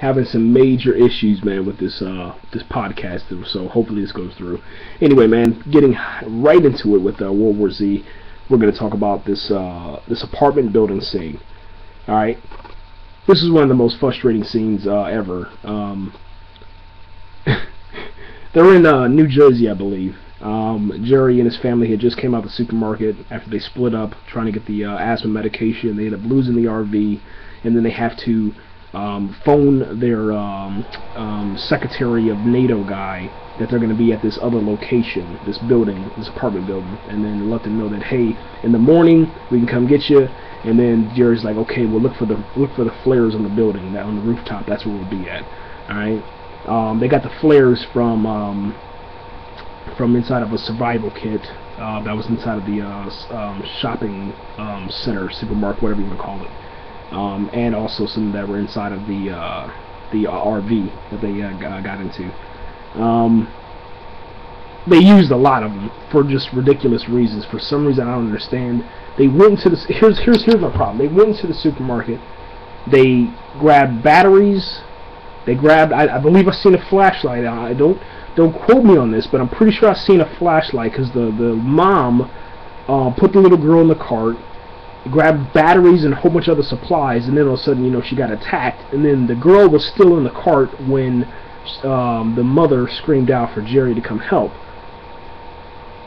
having some major issues, man, with this podcast. So hopefully this goes through. Anyway, man, getting right into it with World War Z. We're going to talk about this apartment building scene. All right, this is one of the most frustrating scenes ever. They're in New Jersey, I believe. Jerry and his family had just came out of the supermarket after they split up, trying to get the asthma medication. They end up losing the RV, and then they have to phone their Secretary of NATO guy that they're going to be at this other location, this building, this apartment building, and then let them know that, hey, in the morning we can come get you. And then Jerry's like, okay, well, look for the flares on the building, that on the rooftop. That's where we'll be at. All right. They got the flares from inside of a survival kit that was inside of the shopping center, supermarket, whatever you want to call it, and also some that were inside of the RV that they got into. They used a lot of them for just ridiculous reasons. For some reason I don't understand. They went into the here's my problem. They went into the supermarket. They grabbed batteries. They grabbed, I believe I've seen a flashlight. I don't quote me on this, but I'm pretty sure I've seen a flashlight because the mom put the little girl in the cart, grabbed batteries and a whole bunch of other supplies, and then all of a sudden, you know, she got attacked. And then the girl was still in the cart when the mother screamed out for Jerry to come help.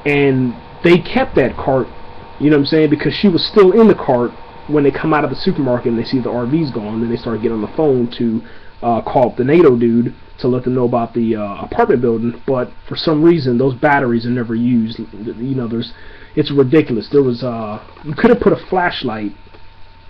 And they kept that cart, you know what I'm saying, because she was still in the cart when they come out of the supermarket and they see the RV's gone. Then they start getting on the phone to call up the NATO dude to let them know about the apartment building. But for some reason those batteries are never used. You know, it's ridiculous. There was you could have put a flashlight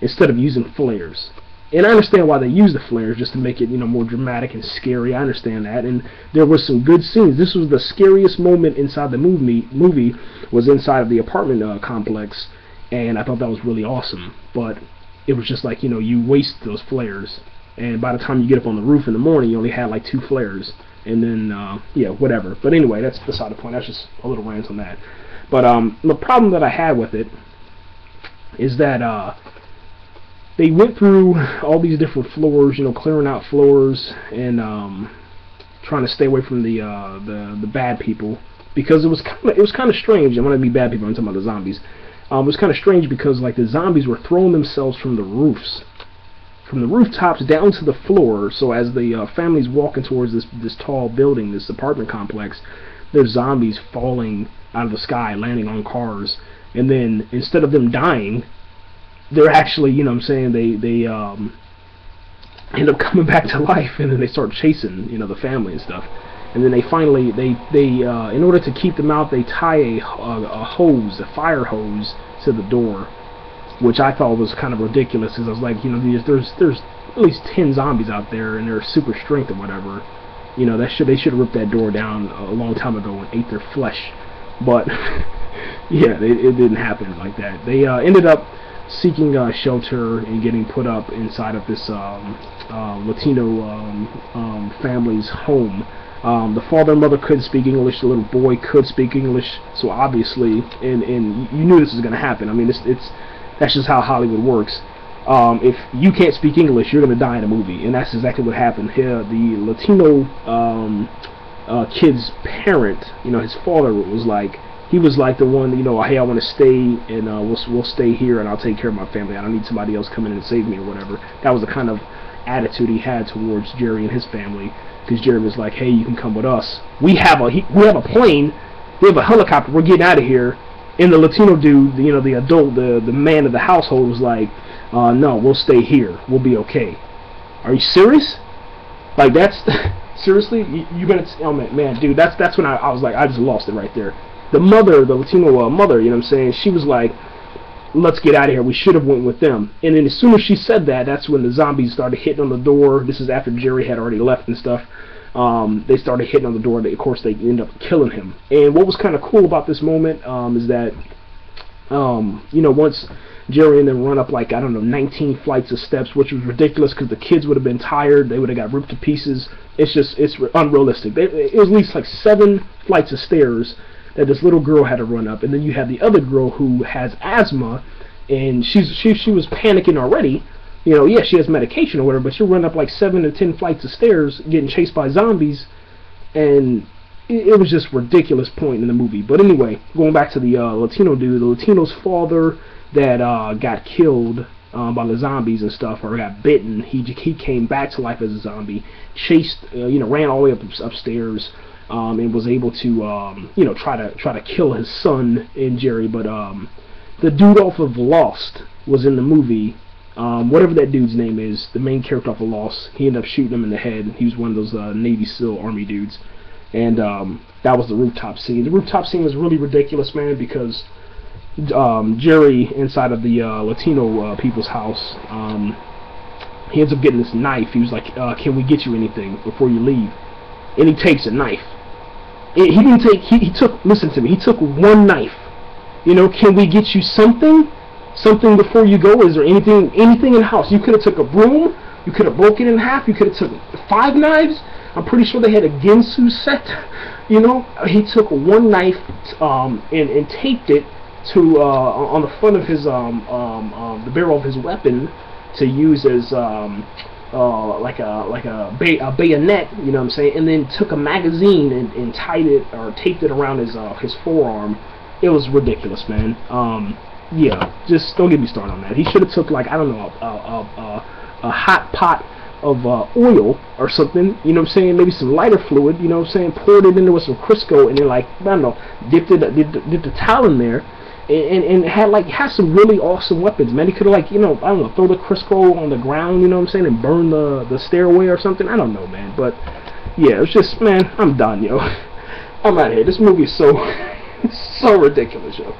instead of using flares. And I understand why they use the flares, just to make it, you know, more dramatic and scary. I understand that. And there was some good scenes. This was the scariest moment inside the movie was inside of the apartment complex, and I thought that was really awesome. But it was just like, you know, you waste those flares, and by the time you get up on the roof in the morning, you only had like 2 flares. And then yeah, whatever. But anyway, that's beside the point. That's just a little rant on that. But the problem that I had with it is that they went through all these different floors, you know, clearing out floors and trying to stay away from the bad people, because it was kind of strange. I'm gonna be bad people. I'm talking about the zombies. It was kind of strange because like the zombies were throwing themselves from the roofs, from the rooftops down to the floor. So as the family's walking towards this tall building, this apartment complex, there's zombies falling out of the sky, landing on cars, and then instead of them dying, they're actually, you know what I'm saying, they end up coming back to life, and then they start chasing, you know, the family and stuff. And then they finally, in order to keep them out, they tie a hose, a fire hose, to the door, which I thought was kind of ridiculous, because I was like, you know, there's at least 10 zombies out there, and they're super strength or whatever. You know, they should have ripped that door down a long time ago and ate their flesh. But yeah, it didn't happen like that. They ended up seeking shelter and getting put up inside of this Latino family's home. The father and mother couldn't speak English. The little boy could speak English. So obviously, and you knew this was going to happen. I mean, that's just how Hollywood works. If you can't speak English, you're going to die in a movie, and that's exactly what happened here. The Latino kid's parent, you know, his father was like, he was like the one, you know, hey, I want to stay, and we'll stay here, and I'll take care of my family. I don't need somebody else coming in and save me or whatever. That was the kind of attitude he had towards Jerry and his family, because Jerry was like, hey, you can come with us. We have a plane, we have a helicopter, we're getting out of here. And the Latino dude, you know, the adult, the man of the household was like, no, we'll stay here. We'll be okay. Are you serious? Like, that's seriously? You gonna? Oh man, dude, that's when I was like, I just lost it right there. The mother, the Latino mother, you know what I'm saying? She was like, let's get out of here. We should have went with them. And then as soon as she said that, that's when the zombies started hitting on the door. This is after Jerry had already left and stuff. They started hitting on the door. Of course, they ended up killing him. And what was kind of cool about this moment is that, you know, once Jerry and them run up like, I don't know, 19 flights of steps, which was ridiculous because the kids would have been tired. They would have got ripped to pieces. It's unrealistic. It was at least like 7 flights of stairs that this little girl had to run up. And then you have the other girl who has asthma, and she was panicking already. You You know, yeah, she has medication or whatever, but she'll run up like 7 or 10 flights of stairs getting chased by zombies, and it was just a ridiculous point in the movie. But anyway, going back to the Latino dude, the Latino's father that got killed by the zombies and stuff, or got bitten, he came back to life as a zombie, chased, ran all the way upstairs, and was able to, try to kill his son and Jerry. But the dude off of Lost was in the movie. Whatever that dude's name is, the main character off of Lost, he ended up shooting him in the head. He was one of those Navy SEAL Army dudes. And that was the rooftop scene. The rooftop scene was really ridiculous, man, because Jerry, inside of the Latino people's house, he ends up getting this knife. He was like, can we get you anything before you leave? And he takes a knife. He didn't take, he took, listen to me, he took one knife. Can we get you something? Something before you go? Is there anything in the house? You could have took a broom, you could have broken it in half, you could have took 5 knives. I'm pretty sure they had a Ginsu set. He took one knife and taped it to on the front of his the barrel of his weapon to use as like a bayonet, you know what I'm saying? And then took a magazine and tied it or taped it around his forearm. It was ridiculous, man. Yeah, just don't get me started on that. He should have took, like, I don't know, a hot pot of oil or something, you know what I'm saying, maybe some lighter fluid, you know what I'm saying, poured it into with some Crisco, and then, like, I don't know, dipped the towel in there, and had some really awesome weapons, man. He could have, like, I don't know, throw the Crisco on the ground, you know what I'm saying, and burn the stairway or something. I don't know, man, but yeah, it's just, man, I'm done, yo. I'm out of here. This movie is so so ridiculous, yo.